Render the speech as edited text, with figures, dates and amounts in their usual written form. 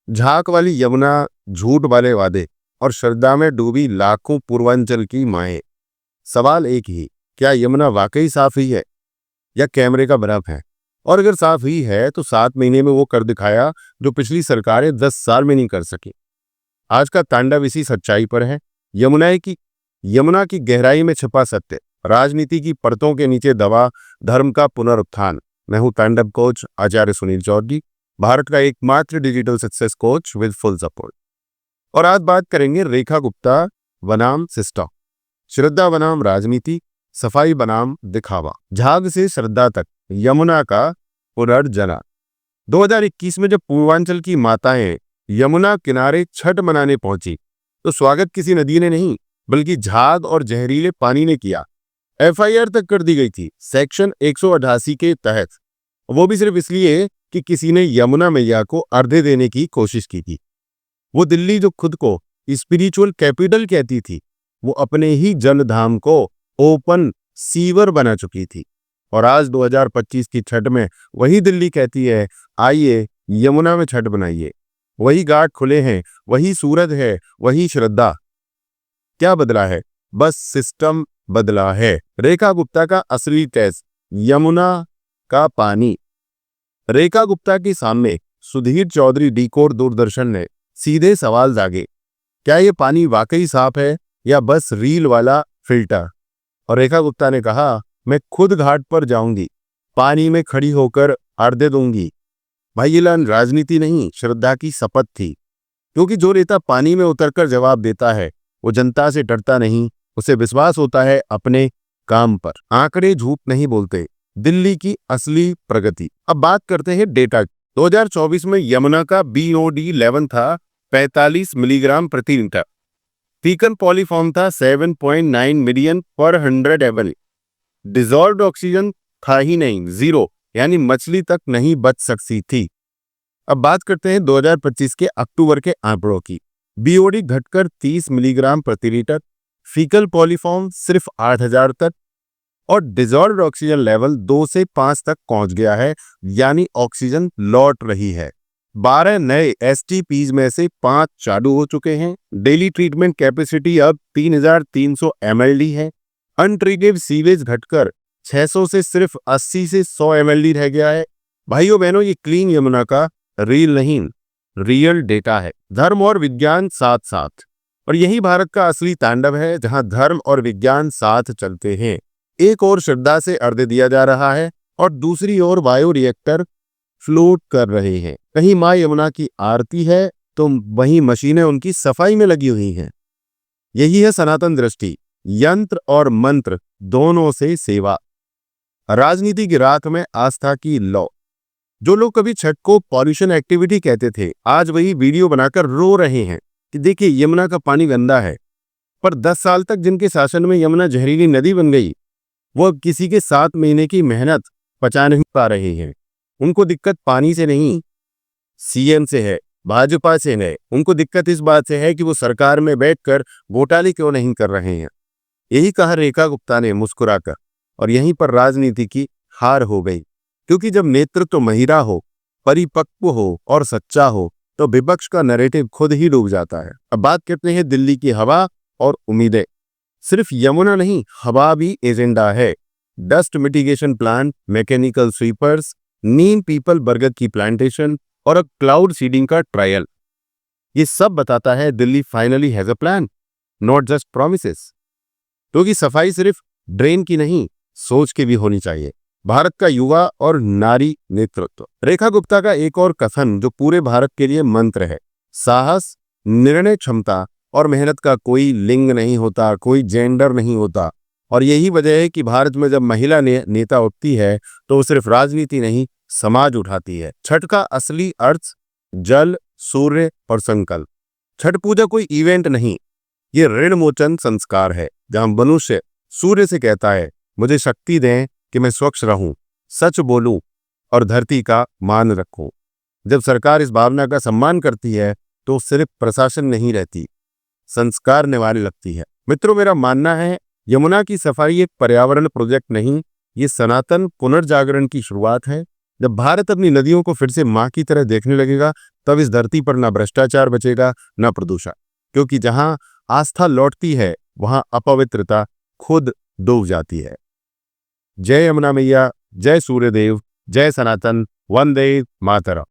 झाक वाली यमुना, झूठ वाले वादे और श्रद्धा में डूबी लाखों पूर्वांचल की माएं। सवाल एक ही, क्या यमुना वाकई साफ ही है या कैमरे का भ्रम है? और अगर साफ ही है तो 7 महीने में वो कर दिखाया जो पिछली सरकारें 10 साल में नहीं कर सकी। आज का तांडव इसी सच्चाई पर है। यमुना की गहराई में छिपा सत्य, राजनीति की परतों के नीचे दबा धर्म का पुनरुत्थान। मैं हूं तांडव कोच आचार्य सुनील चौधरी, भारत का एकमात्र digital success coach with full support. और आज बात करेंगे रेखा गुप्ता बनाम सिस्टम, श्रद्धा बनाम राजनीति, सफाई बनाम दिखावा, झाग से श्रद्धा तक यमुना का पुनर्जना। 2021 में जब पूर्वांचल की माताएं यमुना किनारे छठ मनाने पहुंची तो स्वागत किसी नदी ने नहीं बल्कि झाग और जहरीले पानी ने किया। एफआईआर तक कर दी गई थी सेक्शन 188 के तहत, वो भी सिर्फ इसलिए कि किसी ने यमुना मैया को अर्घ्य देने की कोशिश की थी। वो दिल्ली जो खुद को स्पिरिचुअल कैपिटल कहती थी, वो अपने ही जनधाम को ओपन सीवर बना चुकी थी। और आज 2025 की छठ में वही दिल्ली कहती है, आइए यमुना में छठ बनाइए। वही घाट खुले हैं, वही सूरज है, वही श्रद्धा। क्या बदला है? बस सिस्टम बदला है। रेखा गुप्ता का असली टेस्ट, यमुना का पानी। रेखा गुप्ता के सामने सुधीर चौधरी डीकोड दूरदर्शन ने सीधे सवाल जागे, क्या ये पानी वाकई साफ है या बस रील वाला फिल्टर? और रेखा गुप्ता ने कहा, मैं खुद घाट पर जाऊंगी, पानी में खड़ी होकर अर्घ्य दूंगी। भाई ये राजनीति नहीं, श्रद्धा की शपथ थी। क्योंकि जो नेता पानी में उतरकर जवाब देता है वो जनता से डरता नहीं, उसे विश्वास होता है अपने काम पर। आंकड़े झूठ नहीं बोलते। दिल्ली की असली प्रगति। अब बात करते हैं डेटा। 2024 में यमुना का BOD लेवल था 45 मिलीग्राम प्रति लीटर। फीकल पॉलीफॉर्म था 7.9 मिलियन पर 100 ml। डिजॉल्व्ड ऑक्सीजन था ही नहीं, 0, यानी मछली तक नहीं बच सकती थी। अब बात करते हैं 2025 के अक्टूबर के आंकड़ों की। BOD घटकर 30 मिलीग्राम प्रति लीटर, फीकल पॉलीफॉर्म सिर्फ 8000 तक और डिजॉल्व्ड ऑक्सीजन लेवल 2 से 5 तक पहुंच गया है, यानी ऑक्सीजन लौट रही है। 12 नए STPs में से 5 चालू हो चुके हैं। डेली ट्रीटमेंट कैपेसिटी अब 3300 mld है। अनट्रीटेड सीवेज घटकर 600 से सिर्फ 80 से 100 mld रह गया है। भाइयों बहनों, ये क्लीन यमुना का रील नहीं, रियल डेटा है। धर्म और विज्ञान साथ साथ, और यही भारत का असली तांडव है, जहां धर्म और विज्ञान साथ चलते हैं। एक और श्रद्धा से अर्घ्य दिया जा रहा है और दूसरी ओर बायो रिएक्टर फ्लोट कर रहे हैं। कहीं मां यमुना की आरती है तो वहीं मशीनें उनकी सफाई में लगी हुई हैं। यही है सनातन दृष्टि, यंत्र और मंत्र दोनों से सेवा। राजनीति की रात में आस्था की लौ। जो लोग कभी छठ को पॉल्यूशन एक्टिविटी कहते थे, आज वही वीडियो बनाकर रो रहे हैं कि देखिए यमुना का पानी गंदा है। पर 10 साल तक जिनके शासन में यमुना जहरीली नदी बन गई, वो अब किसी के 7 महीने की मेहनत पचा नहीं पा रहे हैं। उनको दिक्कत पानी से नहीं, CM से है, भाजपा से है। उनको दिक्कत इस बात से है कि वो सरकार में बैठकर घोटाले क्यों नहीं कर रहे हैं। यही कहा रेखा गुप्ता ने मुस्कुराकर, और यहीं पर राजनीति की हार हो गई। क्योंकि जब नेतृत्व महिरा हो, परिपक्व हो और सच्चा हो तो विपक्ष का नैरेटिव खुद ही डूब जाता है। अब बात करते हैं दिल्ली की हवा और उम्मीदें। सिर्फ यमुना नहीं, हवा भी एजेंडा है। Dust mitigation plan, mechanical sweepers, नीम पीपल बरगद की प्लांटेशन और अब क्लाउड सीडिंग का ट्रायल। ये सब बताता है Delhi finally has a plan, not just promises. क्योंकि सफाई सिर्फ ड्रेन की नहीं, सोच की भी होनी चाहिए। भारत का युवा और नारी नेतृत्व। रेखा गुप्ता का एक और कथन जो पूरे भारत के लिए मंत्र है, साहस, निर्णय क्षमता और मेहनत का कोई लिंग नहीं होता, कोई जेंडर नहीं होता। और यही वजह है कि भारत में जब महिला नेता उठती है तो वो सिर्फ राजनीति नहीं, समाज उठाती है। छठ का असली अर्थ जल, सूर्य और संकल्प। छठ पूजा कोई इवेंट नहीं, ये ऋण मोचन संस्कार है, जहां मनुष्य सूर्य से कहता है, मुझे शक्ति दें कि मैं स्वच्छ रहूं, सच बोलूं और धरती का मान रखूं। जब सरकार इस भावना का सम्मान करती है तो सिर्फ प्रशासन नहीं रहती, संस्कार निभाने लगती है। मित्रों, मेरा मानना है यमुना की सफाई एक पर्यावरण प्रोजेक्ट नहीं, ये सनातन पुनर्जागरण की शुरुआत है। जब भारत अपनी नदियों को फिर से मां की तरह देखने लगेगा, तब इस धरती पर ना भ्रष्टाचार बचेगा, ना प्रदूषण। क्योंकि जहां आस्था लौटती है, वहां अपवित्रता खुद डूब जाती है। जय यमुना मैया, जय सूर्यदेव, जय सनातन, वंदे मातरम।